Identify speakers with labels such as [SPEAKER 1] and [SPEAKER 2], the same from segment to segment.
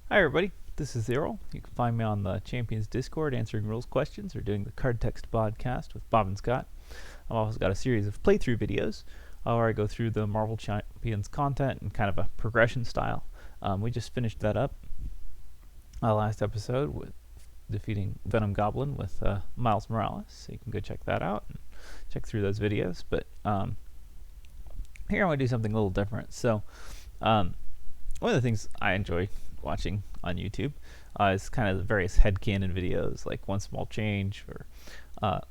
[SPEAKER 1] Hi everybody, this is Zero. You can find me on the Champions Discord answering rules questions or doing the Card Text podcast with Bob and Scott. I've also got a series of playthrough videos where I go through the Marvel Champions content in kind of a progression style. We just finished that up last episode with defeating Venom Goblin with Miles Morales, so you can go check that out and check through those videos. But here I want to do something a little different. So one of the things I enjoy watching on YouTube is kind of the various headcanon videos, like One Small Change, or kind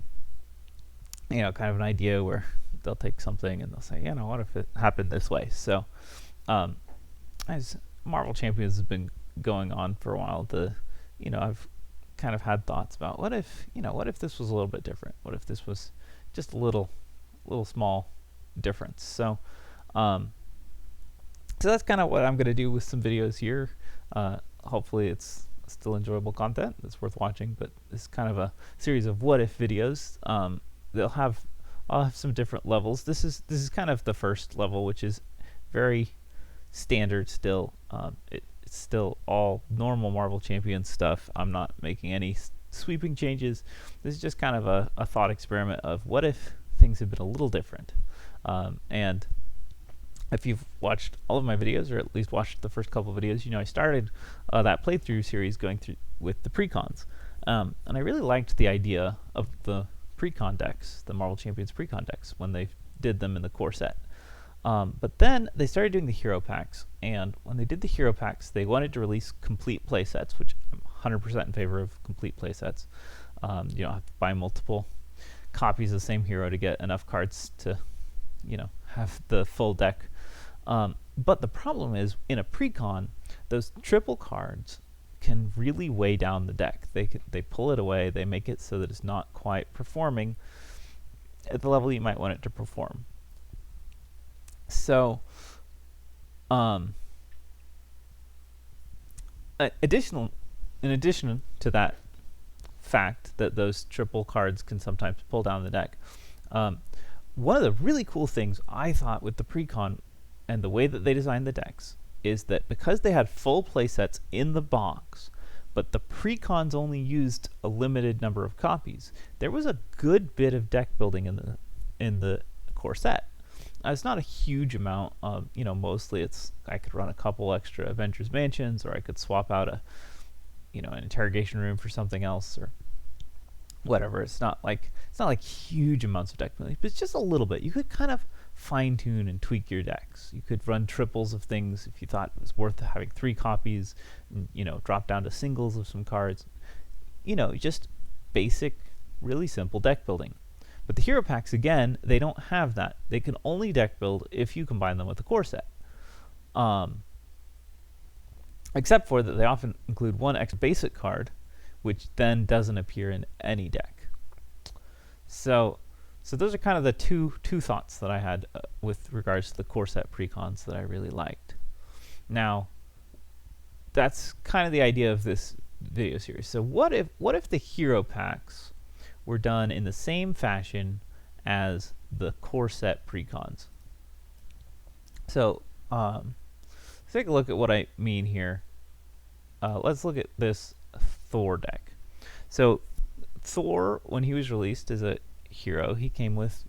[SPEAKER 1] of an idea where they'll take something and they'll say, what if it happened this way? So as Marvel Champions has been going on for a while, I've kind of had thoughts about what if this was a little bit different? What if this was just a little small difference? So that's kind of what I'm going to do with some videos here. Hopefully it's still enjoyable content that's worth watching, but it's kind of a series of what if videos. I'll have some different levels. This is kind of the first level, which is very standard still. It's still all normal Marvel Champions stuff. I'm not making any sweeping changes. This is just kind of a thought experiment of what if things had been a little different. And if you've watched all of my videos, or at least watched the first couple of videos, I started that playthrough series going through with the Precons. And I really liked the idea of the Precon decks, the Marvel Champions Precon decks, when they did them in the core set. But then they started doing the hero packs, and when they did the hero packs, they wanted to release complete playsets, which I'm 100% in favor of complete playsets. You don't have to buy multiple copies of the same hero to get enough cards to, have the full deck. But the problem is, in a Precon, those triple cards can really weigh down the deck. They pull it away. They make it so that it's not quite performing at the level you might want it to perform. So, in addition to that fact that those triple cards can sometimes pull down the deck, one of the really cool things I thought with the Precon and the way that they designed the decks is that because they had full playsets in the box, but the Precons only used a limited number of copies, there was a good bit of deck building in the core set. It's not a huge amount. Mostly I could run a couple extra Avengers Mansions, or I could swap out an interrogation room for something else, or whatever. It's not like huge amounts of deck building, but it's just a little bit. You could kind of fine tune and tweak your decks. You could run triples of things if you thought it was worth having 3 copies, and, drop down to singles of some cards. Just basic, really simple deck building. But the hero packs, again, they don't have that. They can only deck build if you combine them with the core set. Except for that they often include one X basic card, which then doesn't appear in any deck. So those are kind of the two thoughts that I had with regards to the core set Precons that I really liked. Now, that's kind of the idea of this video series. So what if the hero packs were done in the same fashion as the core set Precons? So let's take a look at what I mean here. Let's look at this Thor deck. So Thor, when he was released as a hero, he came with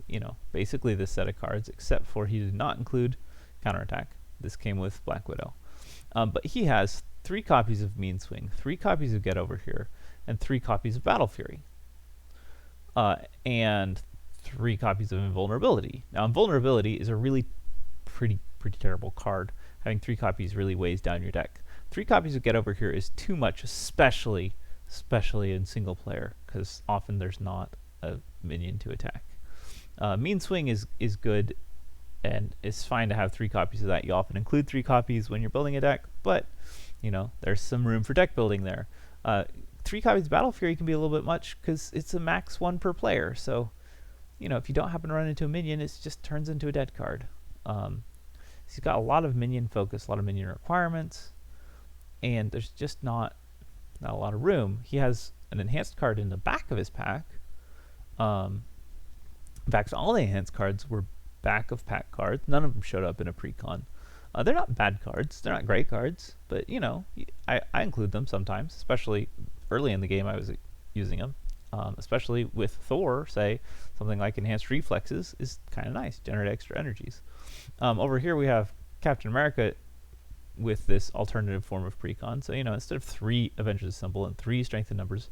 [SPEAKER 1] basically this set of cards, except for he did not include counterattack. This came with Black Widow. But he has 3 copies of Mean Swing, 3 copies of Get Over Here, and 3 copies of Battle Fury. And 3 copies of Invulnerability. Now, Invulnerability is a really pretty terrible card. Having 3 copies really weighs down your deck. 3 copies of Get Over Here is too much, especially in single player, because often there's not a minion to attack. Mean Swing is good, and it's fine to have 3 copies of that. You often include 3 copies when you're building a deck, but there's some room for deck building there. 3 copies of Battle Fury can be a little bit much because it's a max 1 per player. So, if you don't happen to run into a minion, it just turns into a dead card. He's got a lot of minion focus, a lot of minion requirements, and there's just not a lot of room. He has an enhanced card in the back of his pack. In fact, all the enhanced cards were back of pack cards. None of them showed up in a Precon. They're not bad cards. They're not great cards, but you know, I include them sometimes, especially early in the game. I was using them, especially with Thor. Say something like enhanced reflexes is kind of nice, generate extra energies. Over here we have Captain America with this alternative form of precon. So you know, instead of 3 Avengers Assemble and 3 Strength in Numbers,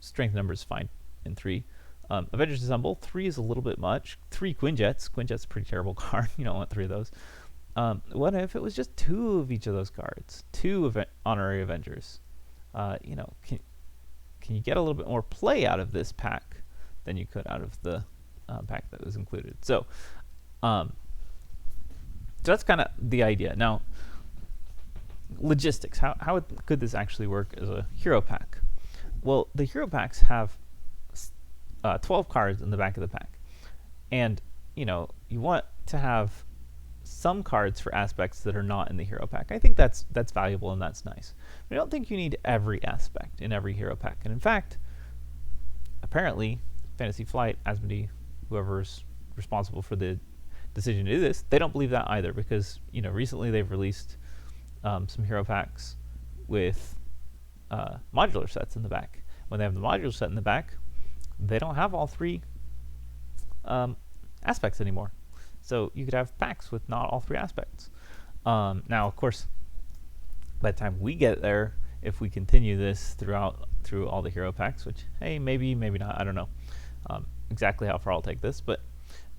[SPEAKER 1] Strength in Numbers is fine in 3. Avengers Assemble, 3 is a little bit much. 3 Quinjets. Quinjet's a pretty terrible card. You don't want 3 of those. What if it was just 2 of each of those cards? 2 honorary Avengers. You know, can you get a little bit more play out of this pack than you could out of the pack that was included? So that's kind of the idea. Now, logistics. How could this actually work as a hero pack? Well, the hero packs have 12 cards in the back of the pack. And, you know, you want to have some cards for aspects that are not in the hero pack. I think that's valuable and that's nice. But I don't think you need every aspect in every hero pack. And in fact, apparently, Fantasy Flight, Asmodee, whoever's responsible for the decision to do this, they don't believe that either, because, you know, recently they've released some hero packs with modular sets in the back. When they have the modular set in the back, they don't have all 3 aspects anymore. So you could have packs with not all 3 aspects. Now, of course, by the time we get there, if we continue this through all the hero packs, which, hey, maybe not, I don't know exactly how far I'll take this, but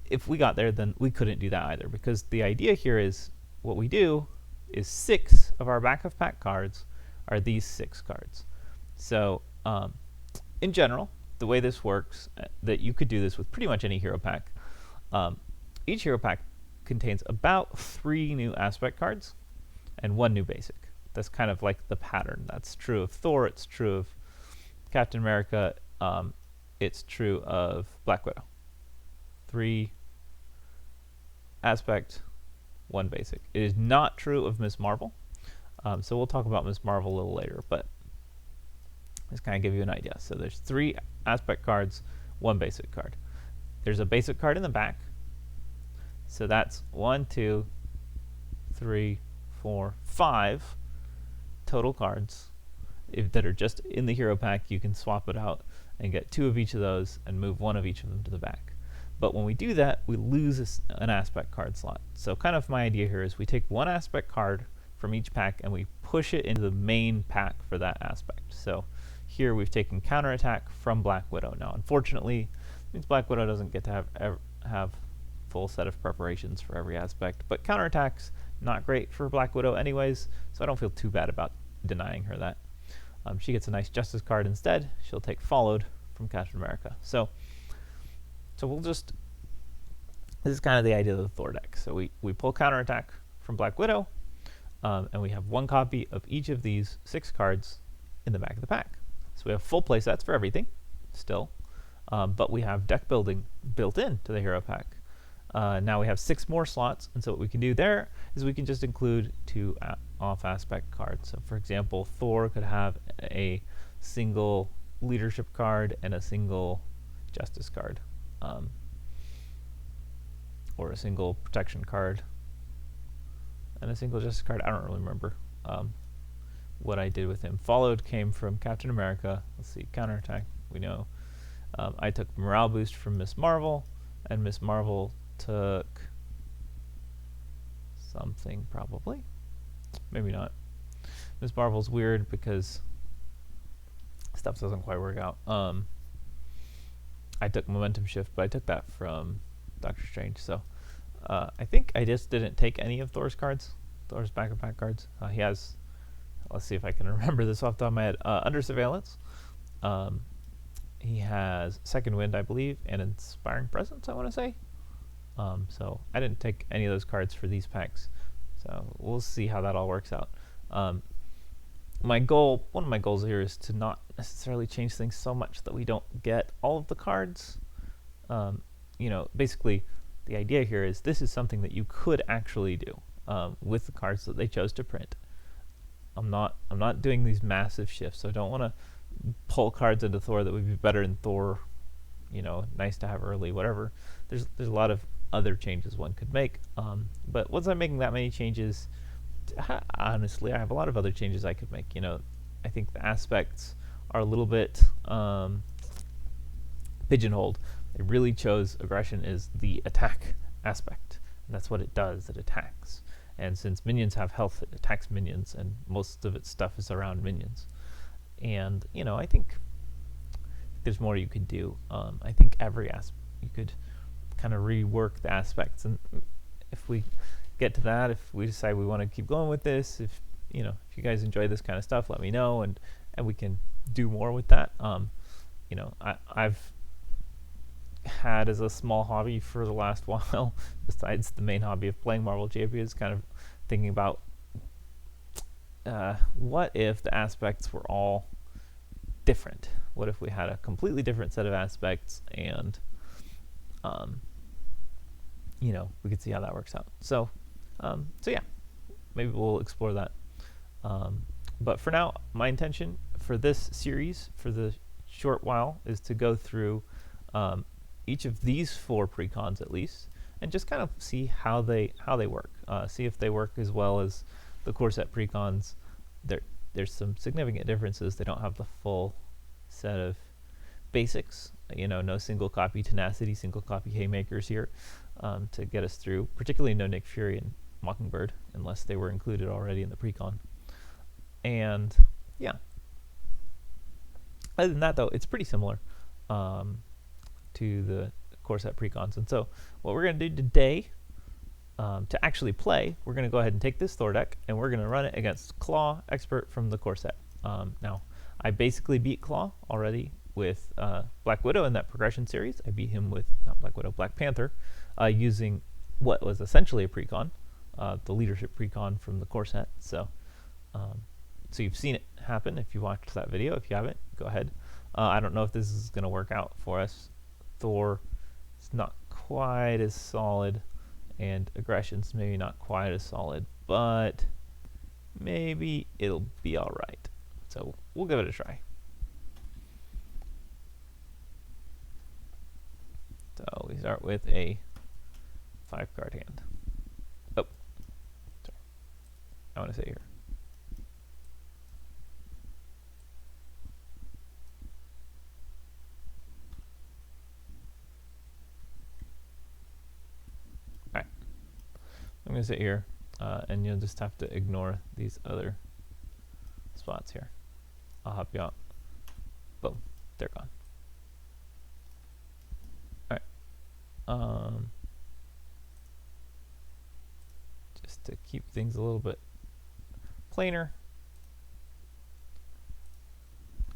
[SPEAKER 1] if we got there, then we couldn't do that either, because the idea here is what we do is 6 of our back of pack cards are these 6 cards. So in general, the way this works, that you could do this with pretty much any hero pack. Each hero pack contains about 3 new aspect cards and 1 new basic. That's kind of like the pattern. That's true of Thor, it's true of Captain America, it's true of Black Widow. 3 aspect, 1 basic. It is not true of Ms. Marvel. So we'll talk about Ms. Marvel a little later, but just kind of give you an idea. So there's 3 aspect cards, 1 basic card. There's a basic card in the back. So that's 1, 2, 3, 4, 5 total cards. That are just in the hero pack. You can swap it out and get 2 of each of those and move 1 of each of them to the back. But when we do that, we lose an aspect card slot. So kind of my idea here is we take 1 aspect card from each pack and we push it into the main pack for that aspect. So here we've taken Counterattack from Black Widow. Now, unfortunately, it means Black Widow doesn't get to have full set of preparations for every aspect, but Counterattack's not great for Black Widow anyways, so I don't feel too bad about denying her that. She gets a nice Justice card instead. She'll take Followed from Captain America. So we'll just, this is kind of the idea of the Thor deck. So we pull Counterattack from Black Widow, and we have 1 copy of each of these 6 cards in the back of the pack. So we have full play sets for everything still, but we have deck building built into the hero pack. Now we have 6 more slots, and so what we can do there is we can just include 2 off aspect cards. So for example, Thor could have a single leadership card and a single justice card, or a single protection card and a single justice card. I don't really remember what I did with him. Followed came from Captain America. Let's see, Counterattack, we know. I took Morale Boost from Ms. Marvel, and Ms. Marvel took something probably. Maybe not. Ms. Marvel's weird because stuff doesn't quite work out. I took Momentum Shift, but I took that from Doctor Strange. So I think I just didn't take any of Thor's cards, Thor's back of pack cards. He has, let's see if I can remember this off the top of my head, Under Surveillance. He has Second Wind, I believe, and Inspiring Presence, I want to say. So I didn't take any of those cards for these packs. So we'll see how that all works out. One of my goals here is to not necessarily change things so much that we don't get all of the cards. You know, basically, the idea here is this is something that you could actually do with the cards that they chose to print. I'm not doing these massive shifts, so I don't want to pull cards into Thor that would be better in Thor. You know, nice to have early, whatever. There's a lot of other changes one could make. But once I'm making that many changes, honestly, I have a lot of other changes I could make. You know, I think the aspects are a little bit pigeonholed. They really chose aggression is the attack aspect. And that's what it does. It attacks. And since minions have health, it attacks minions, and most of its stuff is around minions. And, you know, I think there's more you could do. I think every you could kind of rework the aspects. And if we get to that, if we decide we want to keep going with this, if you guys enjoy this kind of stuff, let me know, and we can do more with that. You know, I've had as a small hobby for the last while, besides the main hobby of playing Marvel Champions, kind of thinking about what if the aspects were all different? What if we had a completely different set of aspects, and you know, we could see how that works out. So yeah, maybe we'll explore that. But for now, my intention for this series, for the short while, is to go through each of these 4 precons at least, and just kind of see how they work. See if they work as well as the core set precons. There's some significant differences. They don't have the full set of basics. You know, no single copy tenacity, single copy haymakers here to get us through. Particularly no Nick Fury and Mockingbird, unless they were included already in the precon. And yeah, other than that though, it's pretty similar to the core set precons. And so what we're going to do today to actually play, we're going to go ahead and take this Thor deck and we're going to run it against Klaw, expert from the core set. Now, I basically beat Klaw already with Black Widow in that progression series. I beat him with, not Black Widow, Black Panther, using what was essentially a precon, the leadership precon from the core set. So you've seen it happen if you watched that video. If you haven't, go ahead. I don't know if this is going to work out for us. Thor is not quite as solid, and aggression's maybe not quite as solid, but maybe it'll be all right. So we'll give it a try. So we start with a 5-card hand. Oh, sorry. I want to say here. Alright. I'm going to sit here, and you'll just have to ignore these other spots here. I'll help you out. Boom. They're gone. Just to keep things a little bit plainer,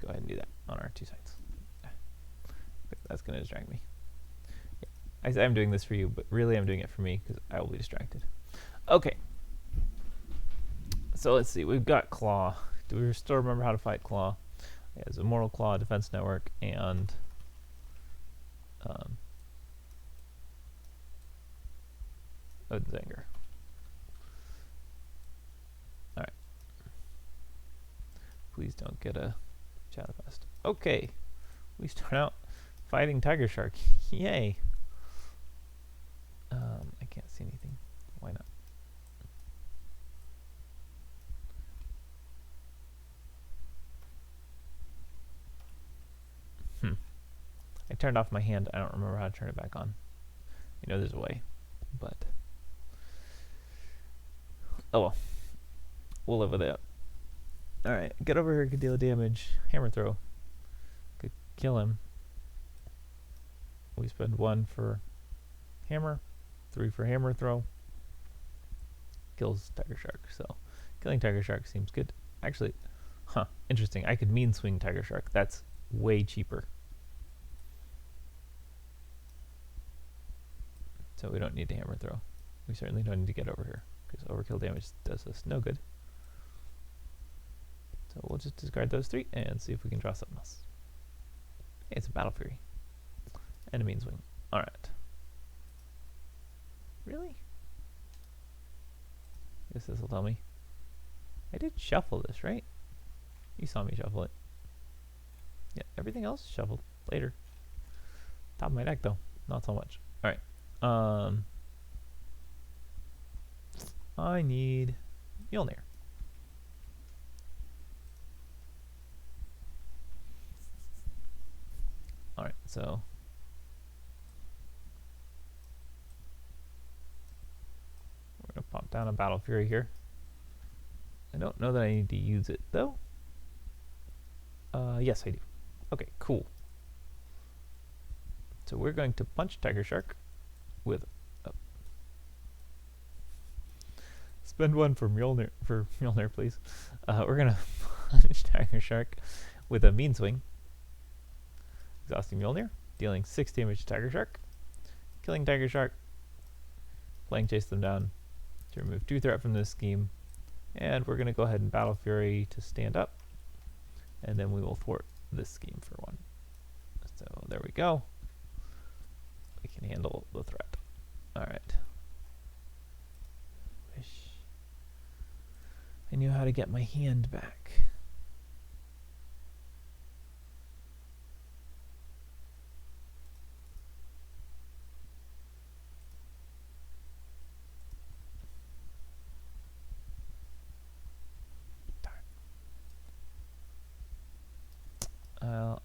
[SPEAKER 1] go ahead and do that on our 2 sides. That's going to distract me. Yeah. I say I'm doing this for you, but really I'm doing it for me because I will be distracted. Okay. So let's see. We've got Klaw. Do we still remember how to fight Klaw? It has Immortal Klaw, Defense Network, and Odin's Anger. Alright. Please don't get a Shadowfest. Okay. We start out fighting Tiger Shark. Yay. I can't see anything. Why not? I turned off my hand. I don't remember how to turn it back on. You know there's a way, but oh well. We'll live with it. Alright, get over here, could deal damage. Hammer throw. Could kill him. We spend 1 for hammer, 3 for hammer throw. Kills Tiger Shark, so killing Tiger Shark seems good. Actually, interesting. I could mean swing Tiger Shark. That's way cheaper. So we don't need to hammer throw. We certainly don't need to get over here, because overkill damage does us no good. So we'll just discard those 3 and see if we can draw something else. Hey, it's a Battle Fury. And a mean swing. Alright. Really? I guess this will tell me. I did shuffle this, right? You saw me shuffle it. Yeah, everything else shuffled later. Top of my deck though, not so much. Alright. I need Mjolnir. Alright, so we're going to pop down a Battle Fury here. I don't know that I need to use it, though. Yes, I do. Okay, cool. So we're going to punch Tiger Shark with... spend one for Mjolnir, please. We're going to punch Tiger Shark with a Mean Swing. Exhausting Mjolnir, dealing 6 damage to Tiger Shark. Killing Tiger Shark. Playing Chase them down to remove 2 threat from this scheme. And we're going to go ahead and Battle Fury to stand up. And then we will thwart this scheme for 1. So there we go. We can handle the threat. Alright. Wish I knew how to get my hand back.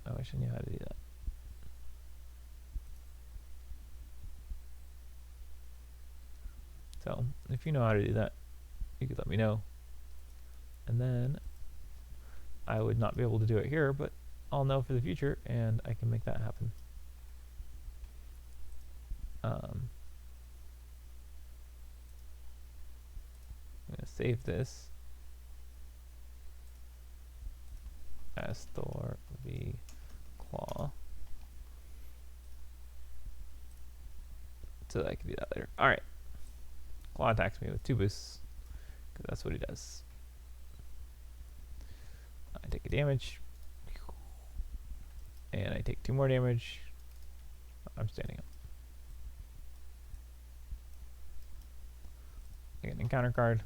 [SPEAKER 1] I wish I knew how to do that. So, if you know how to do that, you could let me know. And then I would not be able to do it here, but I'll know for the future, and I can make that happen. I'm going to save this as Thor v. Klaw, so that I can do that later. Alright. Klaw attacks me with 2 boosts, because that's what he does. I take a damage, and I take 2 more damage. I'm standing up. I get an encounter card.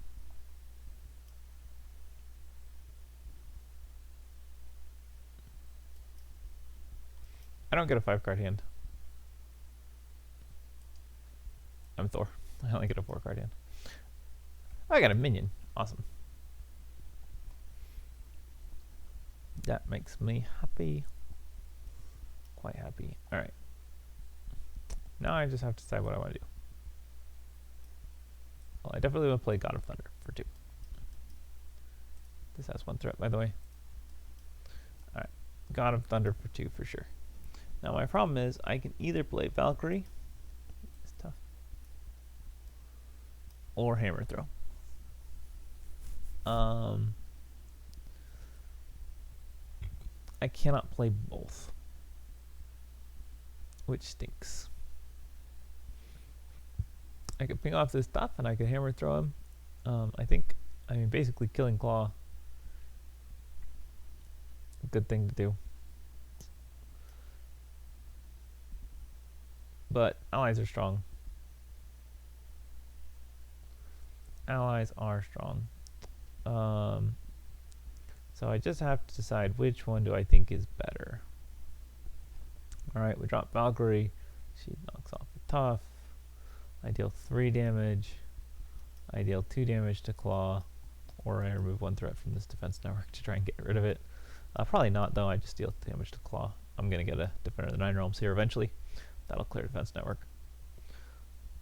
[SPEAKER 1] I don't get a 5-card hand. I'm Thor. I only get a 4-card hand. I got a minion. Awesome. That makes me happy. Quite happy. Alright. Now I just have to decide what I want to do. Well, I definitely want to play God of Thunder for 2. This has 1 threat, by the way. Alright. God of Thunder for 2 for sure. Now my problem is I can either play Valkyrie, it's tough, or Hammer Throw. I cannot play both, which stinks. I could ping off this stuff and I could Hammer Throw him. I mean basically killing Klaw, a good thing to do. But allies are strong. Allies are strong. So I just have to decide which one do I think is better. Alright, we drop Valkyrie. She knocks off the Tough. I deal 3 damage. I deal 2 damage to Klaw. Or I remove 1 threat from this defense network to try and get rid of it. Probably not, though. I just deal damage to Klaw. I'm going to get a Defender of the 9 Realms here eventually. That'll clear defense network.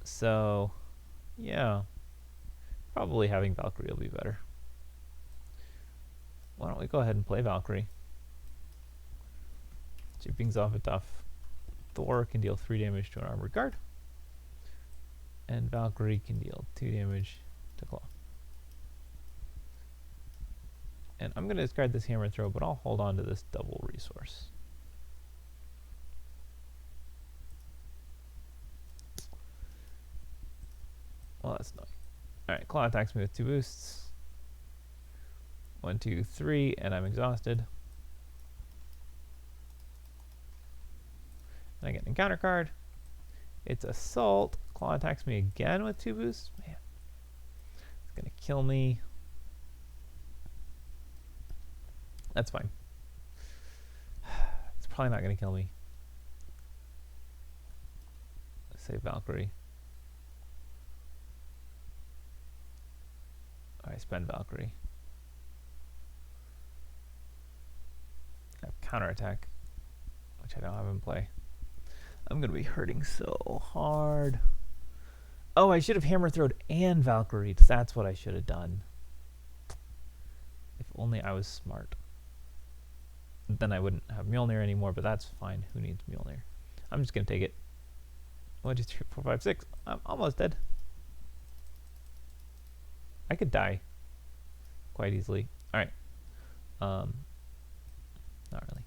[SPEAKER 1] So, yeah. Probably having Valkyrie will be better. Why don't we go ahead and play Valkyrie? She pings off a Tough. Thor can deal 3 damage to an armored guard. And Valkyrie can deal 2 damage to Klaw. And I'm going to discard this Hammer Throw, but I'll hold on to this double resource. Well, that's annoying. Alright, Klaw attacks me with 2 boosts. 1, 2, 3, and I'm exhausted. And I get an encounter card. It's Assault. Klaw attacks me again with 2 boosts. Man, it's going to kill me. That's fine. It's probably not going to kill me. Say Valkyrie. I spend Valkyrie. I have counterattack, which I don't have in play. I'm going to be hurting so hard. Oh, I should have Hammer Throwed and Valkyried. That's what I should have done. If only I was smart. Then I wouldn't have Mjolnir anymore, but that's fine. Who needs Mjolnir? I'm just going to take it. 1, 2, 3, 4, 5, 6. I'm almost dead. I could die quite easily. All right. Not really.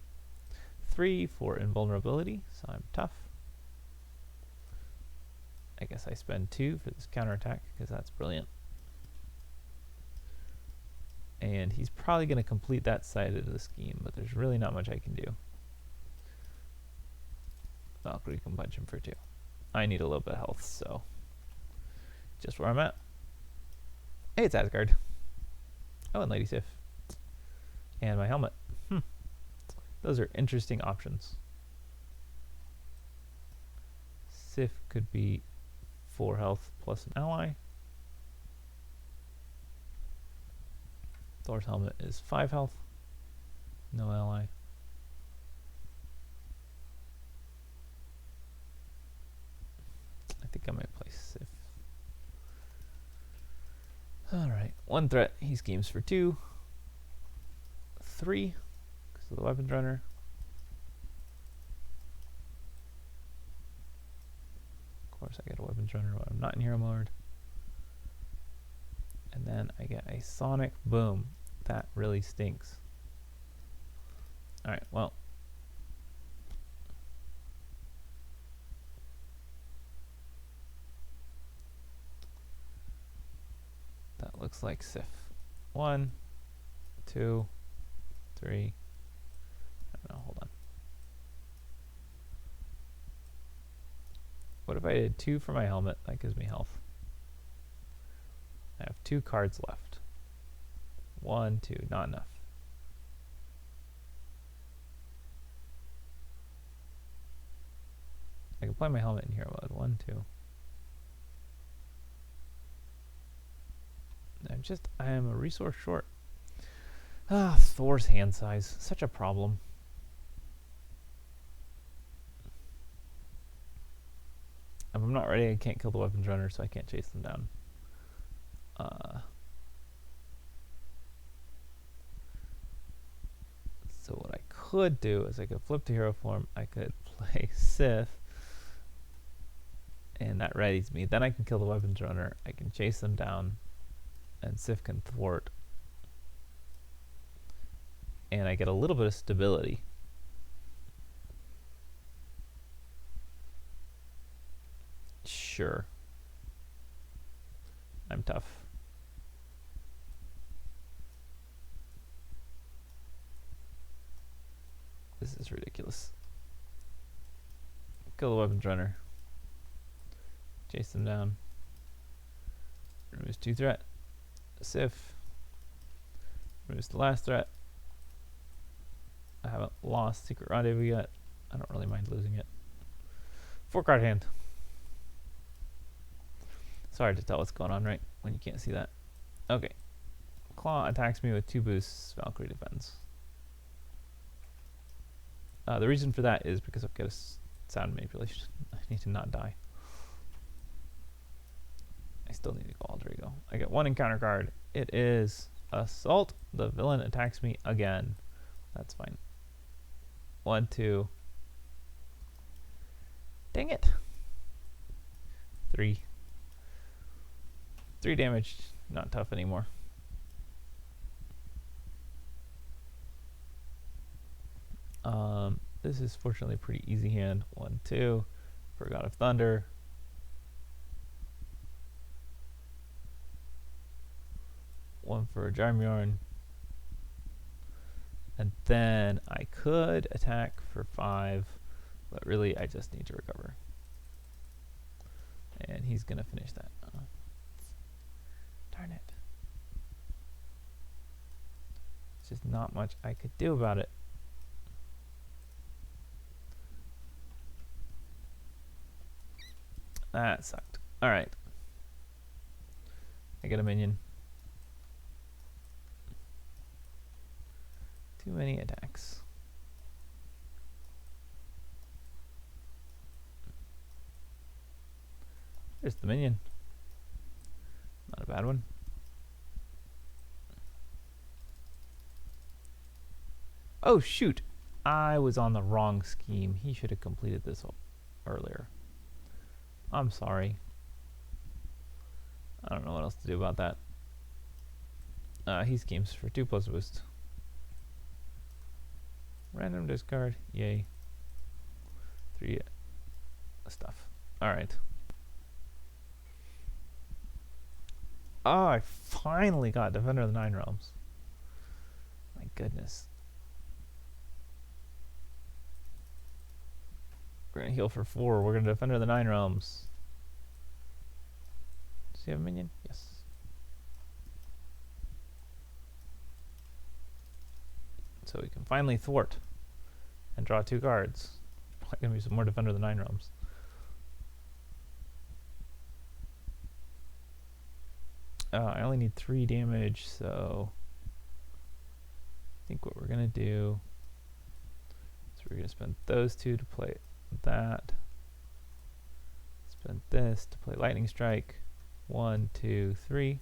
[SPEAKER 1] 3 for invulnerability, so I'm tough. I guess I spend 2 for this counterattack because that's brilliant. And he's probably going to complete that side of the scheme, but there's really not much I can do. Valkyrie can punch him for 2. I need a little bit of health, so just where I'm at. Hey, it's Asgard. Oh, and Lady Sif. And my helmet. Those are interesting options. Sif could be 4 health plus an ally. Thor's helmet is 5 health. No ally. I think I might play Sif. Alright, 1 threat. He schemes for 2. 3. Because of the weapons runner. Of course I get a weapons runner when I'm not in hero mode. And then I get a sonic boom. That really stinks. Alright, well. That looks like Sif. 1, 2, 3. I don't know, hold on. What if I did 2 for my helmet? That gives me health. I have 2 cards left. 1, 2, not enough. I can play my helmet in hero mode. 1, 2. I am a resource short. Ah, Thor's hand size. Such a problem. If I'm not ready, I can't kill the weapons runner, so I can't chase them down. So what I could do is I could flip to hero form. I could play Sif, and that readies me. Then I can kill the weapons runner. I can chase them down, and Sif can thwart. And I get a little bit of stability. Sure. I'm tough. This is ridiculous. Kill the weapons runner. Chase them down. Removes 2 threat. Sif. Removes the last threat. I haven't lost Secret Rendezvous yet. I don't really mind losing it. 4 card hand. It's hard to tell what's going on, right? When you can't see that. Okay. Klaw attacks me with 2 boosts. Valkyrie defends. The reason for that is because I've got a sound manipulation. I need to not die. I still need to go alter ego. I get 1 encounter card. It is Assault. The villain attacks me again. That's fine. 1, 2. Dang it. 3. 3 damage. Not tough anymore. This is fortunately a pretty easy hand. 1, 2. For God of Thunder. One for Jarmjorn. And then I could attack for 5, but really I just need to recover. And he's going to finish that. Darn it. It's just not much I could do about it. That sucked. Alright. I get a minion. Too many attacks. There's the minion. Not a bad one. Oh shoot! I was on the wrong scheme. He should have completed this earlier. I'm sorry. I don't know what else to do about that. He schemes for 2+ boost. Random discard. Yay. 3 stuff. Alright. Oh, I finally got Defender of the Nine Realms. My goodness. We're going to heal for 4. We're going to Defender of the Nine Realms. Does he have a minion? Yes. So we can finally thwart and draw 2 cards. Probably going to be some more Defender of the Nine Realms. I only need 3 damage, so I think what we're going to do is we're going to spend those 2 to play that. Spend this to play Lightning Strike. 1, 2, 3.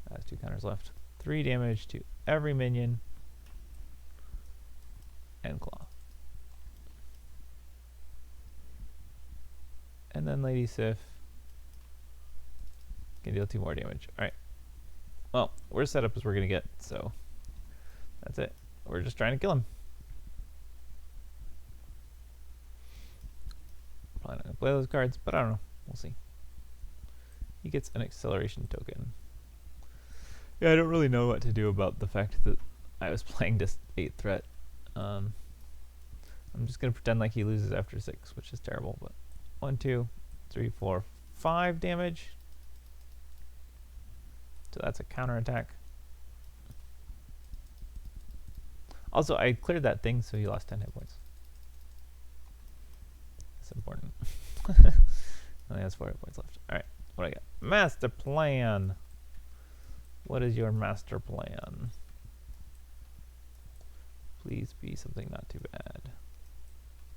[SPEAKER 1] That has 2 counters left. 3 damage to every minion and Klaw. And then Lady Sif can deal 2 more damage. Alright. Well, we're set up as we're going to get, so that's it. We're just trying to kill him. Probably not going to play those cards, but I don't know. We'll see. He gets an acceleration token. Yeah, I don't really know what to do about the fact that I was playing this 8 threat. I'm just going to pretend like he loses after 6, which is terrible, but 1, 2, 3, 4, 5 damage. So that's a counterattack. Also, I cleared that thing, so he lost 10 hit points. That's important. Only has 4 hit points left. Alright, what do I got? Master plan! What is your master plan? Please be something not too bad.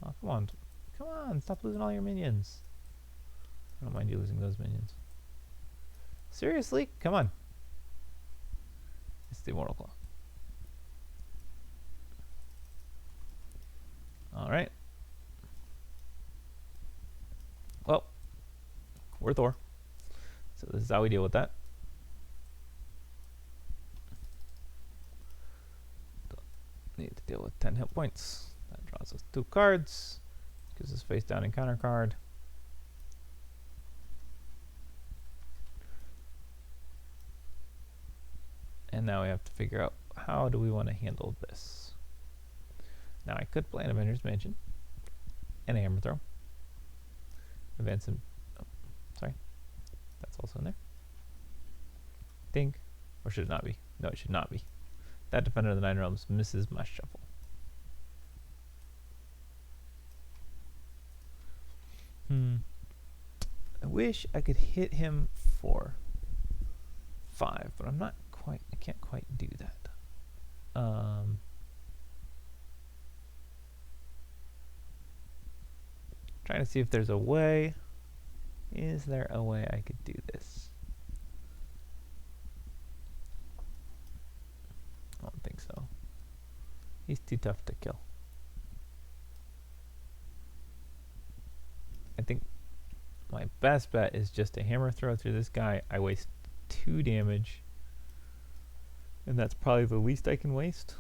[SPEAKER 1] Oh, come on. Come on, stop losing all your minions. I don't mind you losing those minions. Seriously? Come on. It's the Immortal Claw. Alright. Well, we're Thor. So this is how we deal with that. Need to deal with 10 hit points. That draws us 2 cards. Gives us face down encounter card. And now we have to figure out how do we want to handle this. Now I could play an Avengers Mansion and a Hammer Throw. Advance him. Oh, sorry. That's also in there. Ding. Or should it not be? No, it should not be. That Defender of the Nine Realms misses my shuffle. I wish I could hit him for 5, but I'm not quite, I can't quite do that. Trying to see if there's a way. Is there a way I could do this? I don't think so. He's too tough to kill. I think my best bet is just a hammer throw through this guy. I waste 2 damage. And that's probably the least I can waste.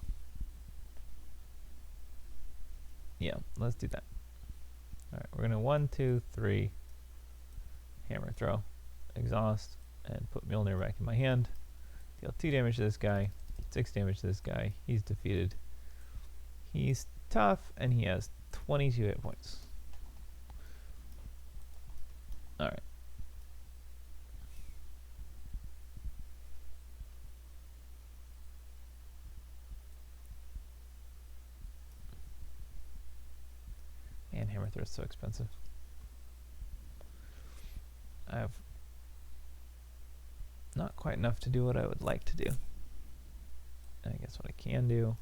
[SPEAKER 1] Yeah, let's do that. Alright, we're going to 1, 2, 3. Hammer throw. Exhaust. And put Mjolnir back in my hand. Deal 2 damage to this guy. 6 damage to this guy. He's defeated. He's tough, and he has 22 hit points. Alright. And hammer throw is so expensive. quite enough to do what I would like to do. And I guess what I can do.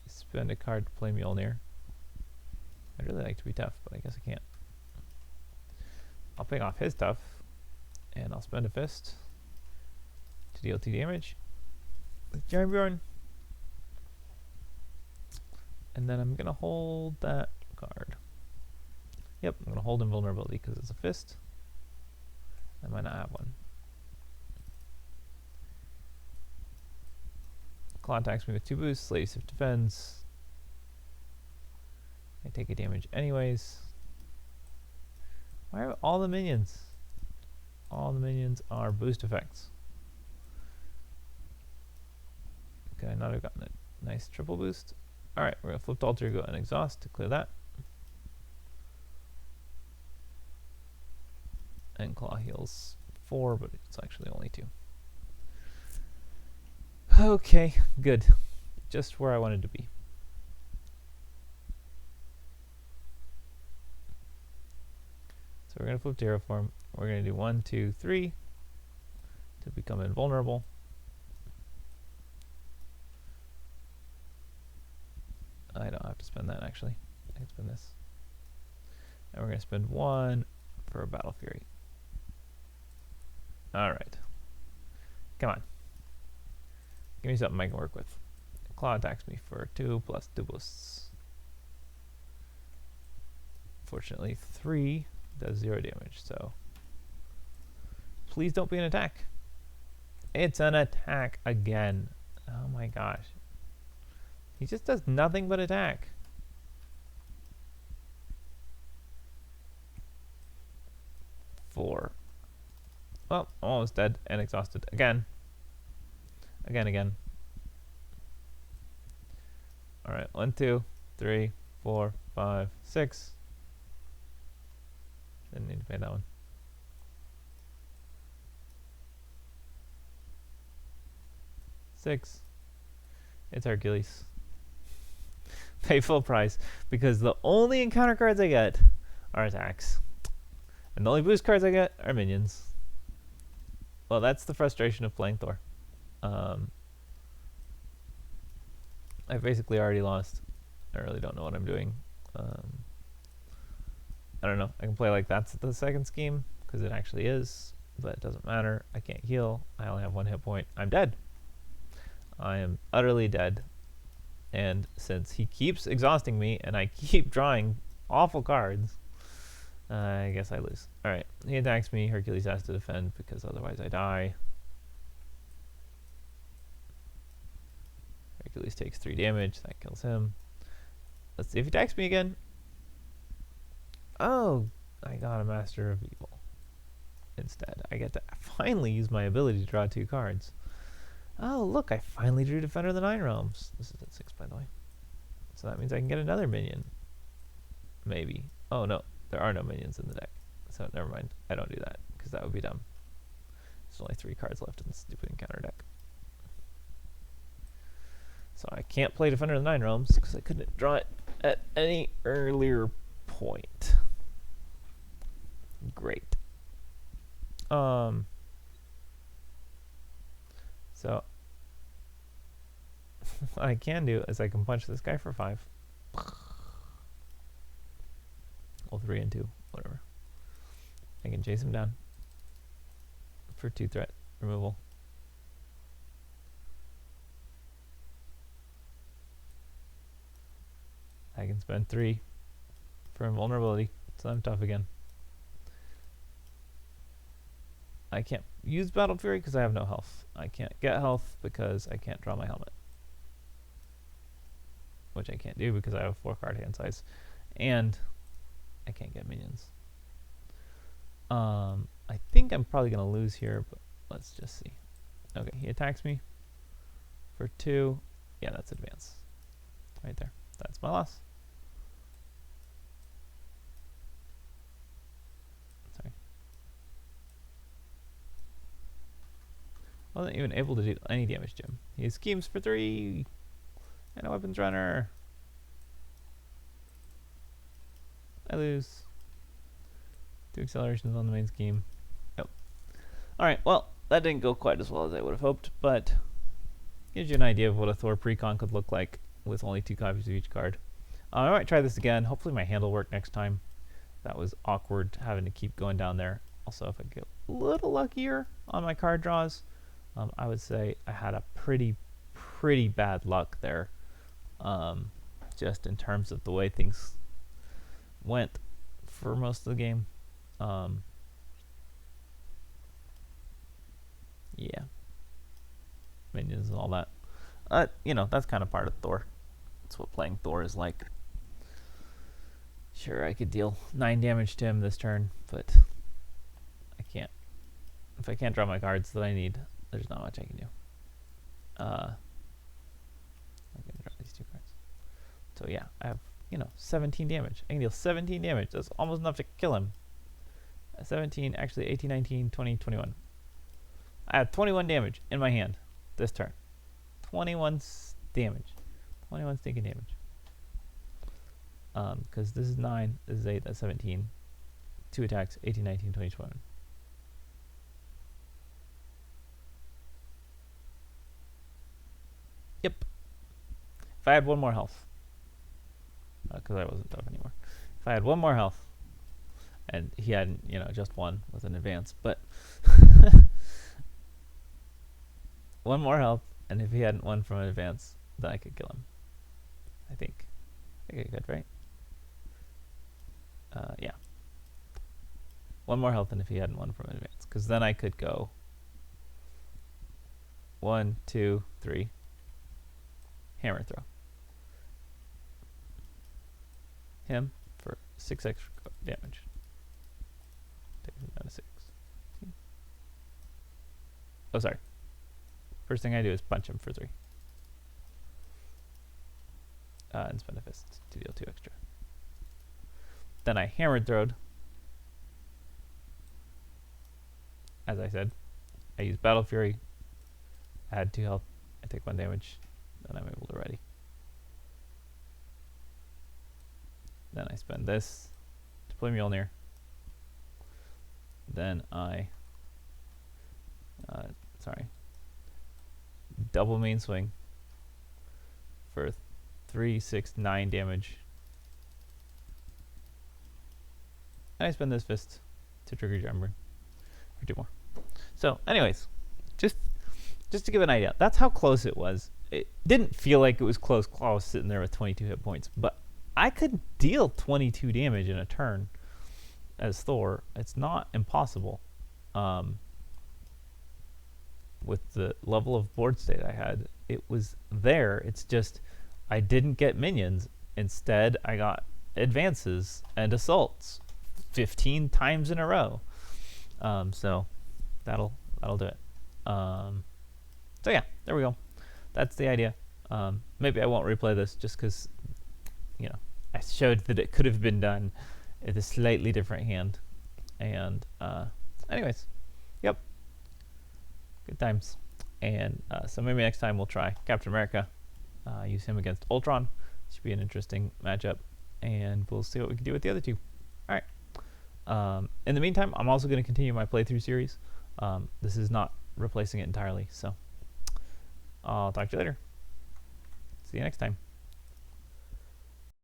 [SPEAKER 1] Spend a card to play Mjolnir. I'd really like to be tough, but I guess I can't. I'll pay off his tough, and I'll spend a fist to deal 2 damage with Giant Bjorn. And then I'm going to hold that card. Yep, I'm going to hold invulnerability because it's a fist. I might not have one. Klaw attacks me with 2 boosts. Lady Sif defends. I take a damage anyways. Why are all the minions? All the minions are boost effects. Could I not have gotten a nice triple boost? Alright, we're going to flip to alter ego and exhaust to clear that. And Klaw heals 4, but it's actually only 2. Okay, good. Just where I wanted to be. So we're going to flip to hero form. We're going to do 1, 2, 3 to become invulnerable. I don't have to spend that actually. I can spend this. And we're going to spend 1 for a Battle Fury. Alright. Come on. Give me something I can work with. Klaw attacks me for 2 plus 2 boosts. Fortunately, 3 does 0 damage, so please don't be an attack. It's an attack again. Oh my gosh. He just does nothing but attack. Four. Well, I'm almost dead and exhausted again. Again. Alright, 1, 2, 3, 4, 5, 6. Didn't need to pay that one. Six. It's Hercules. Pay full price because the only encounter cards I get are attacks. And the only boost cards I get are minions. Well, that's the frustration of playing Thor. I've basically already lost. I really don't know what I'm doing. I don't know. I can play like that's the second scheme because it actually is, but it doesn't matter. I can't heal. I only have 1 hit point. I'm dead. I am utterly dead. And since he keeps exhausting me and I keep drawing awful cards, I guess I lose. Alright, he attacks me. Hercules has to defend because otherwise I die. Hercules takes 3 damage. That kills him. Let's see if he attacks me again. Oh, I got a Master of Evil. Instead, I get to finally use my ability to draw 2 cards. Oh, look, I finally drew Defender of the Nine Realms. This is at 6, by the way. So that means I can get another minion. Maybe. Oh, no. There are no minions in the deck. So never mind. I don't do that, because that would be dumb. There's only 3 cards left in the stupid encounter deck. So I can't play Defender of the Nine Realms, because I couldn't draw it at any earlier point. Great. So what I can do is I can punch this guy for 5. Well, 3 and 2, whatever. I can chase him down for 2 threat removal. I can spend 3 for invulnerability, so I'm tough again. I can't use Battle Fury because I have no health. I can't get health because I can't draw my helmet. Which I can't do because I have a 4-card hand size. And I can't get minions. I think I'm probably going to lose here, but let's just see. Okay, he attacks me for 2. Yeah, that's advance. Right there. That's my loss. Sorry. I wasn't even able to do any damage to him. He schemes for 3. And a weapons runner. I lose. 2 accelerations on the main scheme. Yep. Alright, well, that didn't go quite as well as I would have hoped, but gives you an idea of what a Thor Precon could look like with only 2 copies of each card. I might try this again. Hopefully my hand will work next time. That was awkward having to keep going down there. Also, if I get a little luckier on my card draws, I would say I had a pretty bad luck there, just in terms of the way things went for most of the game. Yeah, minions and all that. You know, that's kind of part of Thor. That's what playing Thor is like. Sure, I could deal 9 damage to him this turn, but I can't. If I can't draw my cards that I need, there's not much I can do. I'm gonna draw these 2 cards. So yeah, I have, you know, 17 damage. I can deal 17 damage. That's almost enough to kill him. 17, actually 18, 19, 20, 21. I have 21 damage in my hand this turn. 21 damage. 21 stinking damage. Because this is 9, this is 8, that's 17. 2 attacks, 18, 19, 20, 21. Yep. If I had 1 more health, because I wasn't tough anymore. If I had 1 more health, and he had, you know, just 1 with an advance, but 1 more health, and if he hadn't 1 from an advance, then I could kill him. I think I could, right? Yeah. 1 more health than if he hadn't 1 from an advance, because then I could go 1, 2, 3, hammer throw him for 6 extra damage. Take him down to 6. Oh, sorry. First thing I do is punch him for 3. And spend a fist to deal 2 extra. Then I hammered throwed. As I said, I use Battle Fury, add 2 health, I take 1 damage, then I'm able to ready. Then I spend this to play Mjolnir. Then I, double main swing for 3, 6, 9 damage. And I spend this fist to trigger Jamburn for 2 more. So, anyways, just to give an idea, that's how close it was. It didn't feel like it was close. Klaw was sitting there with 22 hit points, but I could deal 22 damage in a turn as Thor. It's not impossible. With the level of board state I had, it was there. It's just I didn't get minions. Instead, I got advances and assaults 15 times in a row. So that'll do it. So yeah, there we go. That's the idea. Maybe I won't replay this just because, you know, I showed that it could have been done with a slightly different hand. And anyways, yep, good times. And so maybe next time we'll try Captain America. Use him against Ultron. Should be an interesting matchup, and we'll see what we can do with the other 2. All right. In the meantime, I'm also going to continue my playthrough series. This is not replacing it entirely, so I'll talk to you later. See you next time.